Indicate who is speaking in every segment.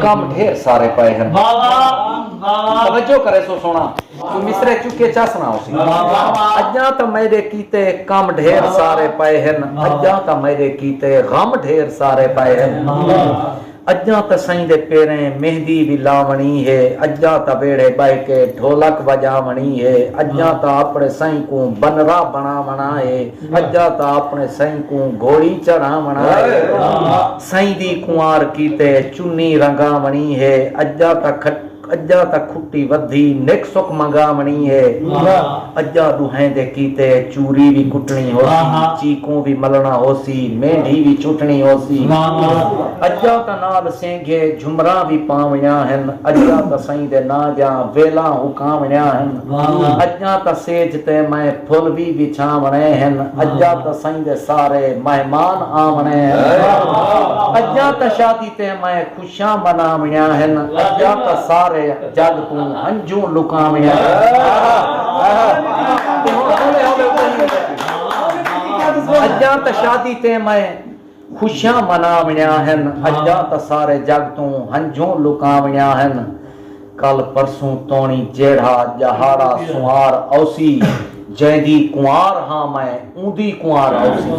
Speaker 1: कम ढेर सारे पए हैं। तवज्जो करे सो सोना तू मिसरे चुके चा सुनाओ अज्जा तो मेरे कीते कम ढेर सारे पए हैं, अज्जा तो मेरे कीते गम ढेर सारे पए हैं। अज्जा त साईं दे पेरें मेहंदी भी लावणी है, अज्जा त बेड़े बाई के ढोलक बजावणी है, अज्जा त अपने साईं को बनरा बनावना है, अज्जा त अपने साईं को घोड़ी चढ़ावना है। साईं दी कुंवार कीते चुन्नी रंगावणी है, अज्जा तक खुट्टी वधी निक सुख मंगावणी है। अज्जा दुहें दे कीते चूरी भी कुटनी होसी, चीकू भी मलना होसी, मेंढी भी चुटनी होसी। अज्जा त नाल सेंगे झुमरा भी पावणिया हन, अज्जा त साईं दे ना जा वेला हुकावणिया हन। अज्जा त सेज ते मैं फुल भी बिछावणे हन, अज्जा त साईं दे सारे मेहमान आवणे हन। अज्जा त शादी ते मैं खुशियां मनावणिया हन, अज्जा त सारे जग तू हंजू लुकावणिया। अज्जा त शादी ते मैं खुशियां मनावणिया हन, अज्जा त सारे जग तू हंजू लुकावणिया हन। कल परसों तोणी जेड़ा जहाड़ा सुहार औसी, जैदी कुंवार हां मैं ऊंदी कुंवार औसी।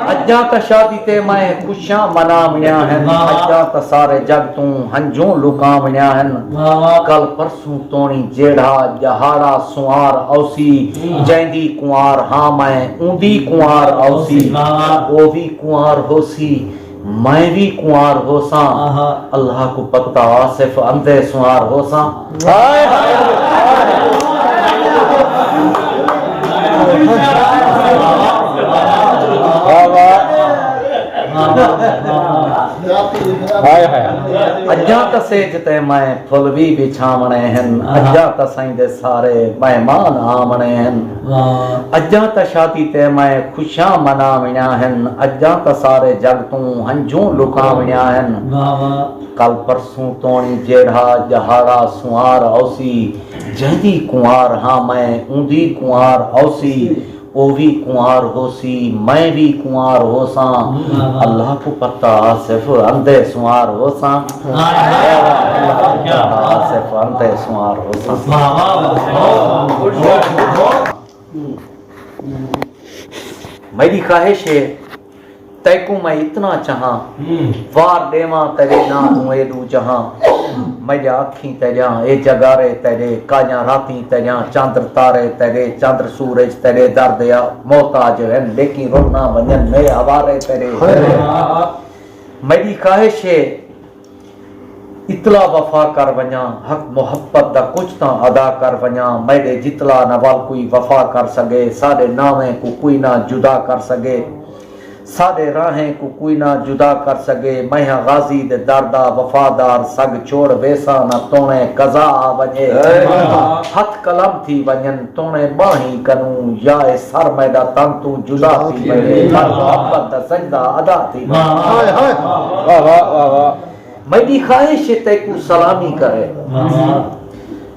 Speaker 1: अज्जा त शादी ते मैं खुशियां मनावणिया हन, अज्जा त सारे जग तू हंजू लुकावणिया हन। कल परसों तोणी जेड़ा जहाड़ा सुहार औसी, जैदी कुंवार हां मैं ऊंदी कुंवार औसी। वो भी कुंवार होसी मैं भी कुंवार होसा, अल्लाह को पता सिर्फ अंधे सुहार होसा। अज्जा त सेज ते मैं फुल भी बिछावणे हन, अज्जा त साईं दे सारे मेहमान आवणे हन। अज्जा त शादी ते मैं खुशियां मनावणिया हन, अज्जा त सारे जग तू हंजू लुकावणिया हन। कल परसों तोणी जेड़ा जहाड़ा सुहार औसी, जैदी कुंवार हां मैं ऊंदी कुंवार औसी। वो भी कुंवार होसी मैं भी कुंवार होसा, अल्लाह को पता सिर्फ अंधे सुहार होसा। सिर्फ अंधे सुहार होसा। मेरी ख्वाहिश है तैको मैं इतना चाहा, वार देवा तेरे ना तू एदू जहां। मेरी आखी तेरिया ए जगारे तेरे, काया राती तेरिया चंद्र तारे तेरे, चंद्र सूरज तेरे दर्द या मोहताज है, लेकिन रोना वंजन में आवारे तेरे। मेरी ख्वाहिश है इतला वफा कर वञा, हक मोहब्बत दा कुछ ता अदा कर वञा। मेरे जितला नवाल कोई वफा कर सके, सारे नावे को कोई ना जुदा कर सके, सारे राहें को कोई ना जुदा कर सके। मैं गाजी दे दर्दा वफादार सग छोड़ वेसा ना तोने कजा आ वजे। हथ कलम थी वजन तोने बाही करूं, या सर मैदा तन तू जुदा थी वजे। मोहब्बत दा सजदा अदा थी। मेरी ख्वाहिश है तैकू सलामी करे,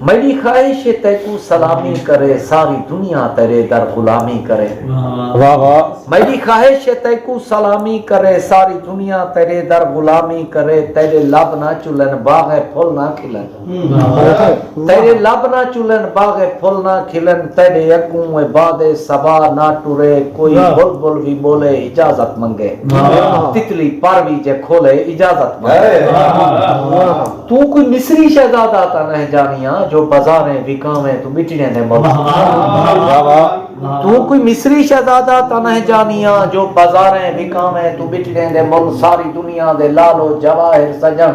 Speaker 1: मेरी ख्वाहिश है तैकू सलामी करे, सारी दुनिया तेरे दर गुलामी करे। मेरी ख्वाहिश है तैकू सलामी करे, सारी दुनिया तेरे दर गुलामी करे। तेरे लब ना चुलन बागे फूल ना खिलन, तेरे लब ना चुलन बागे फूल ना खिलन। तेरे अगू बादे सबा ना टुरे, कोई बुलबुल भी बोले इजाजत मंगे, तितली पर भी जे खोले इजाजत मंगे। तू कोई मिस्री शहजादा ता नहीं जानिया, जो बाजारे बिकावे तू बिटने दे मोल। तू कोई मिस्री शहजादा ता नहीं जानिया, जो बाजारे बिकावे तू बिटने दे मोल। सारी दुनिया दे लालो जवाहिर सजन,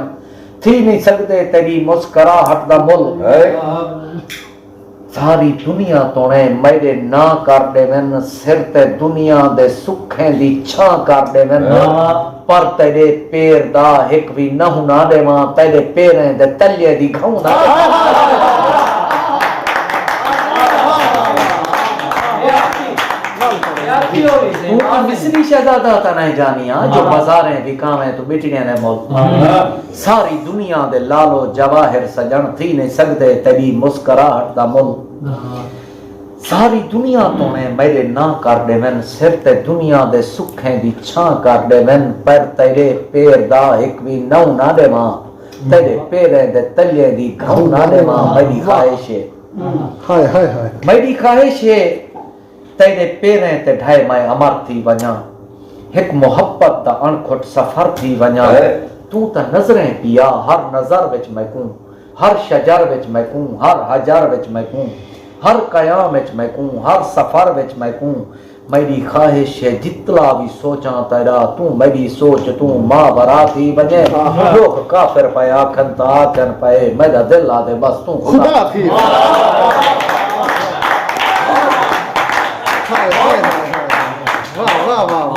Speaker 1: थी नहीं सकते तेरी मुस्कुराहट दा मुल। सारी दुनिया तोने मेरे ना कर देवन, सिर ते दुनिया दे सुखें दी छां कर देवन। पर तेरे पैर दा एक भी नहु ना देवा, तेरे पैरें दे तले दी खाऊं ना। तू मिस्री शहजादा ता नहीं जानिया, जो बाजारे बिकावे तू बिटने दे मोल। सारी दुनिया दे लालो जवाहिर सजन, थी नहीं सकते तेरी मुस्कुराहट दा मुल। सारी दुनिया तो ने मेरे ना कर देवन सिर ते दुनिया दे सुखें दी छां कर देवन पर तेरे पैर दा एक भी नौ ना देवां तेरे पैरें दे तले दी घाव ना देवां मेरी ख्वाहिश है
Speaker 2: हाय हाय हाय
Speaker 1: मेरी ख्वाहिश है तेरे पैरें ते ढाए मैं अमर थी वञा एक मोहब्बत दा अणखुट सफर थी वञा तू त नजरें पिया हर नजर विच महकूं हर शजर विच महकूं हर हजर विच महकूं हर कयाम विच महकूं हर सफर विच महकूं मेरी ख्वाहिश है जितला भी सोचा तेरा तू मेरी सोच तू मां बरा थी वञे लोग काफिर पे आखन ता आखन पे मेरा दिल आ दे बस तू
Speaker 2: खुदा थी हाय हाय हाय वाह वाह वाह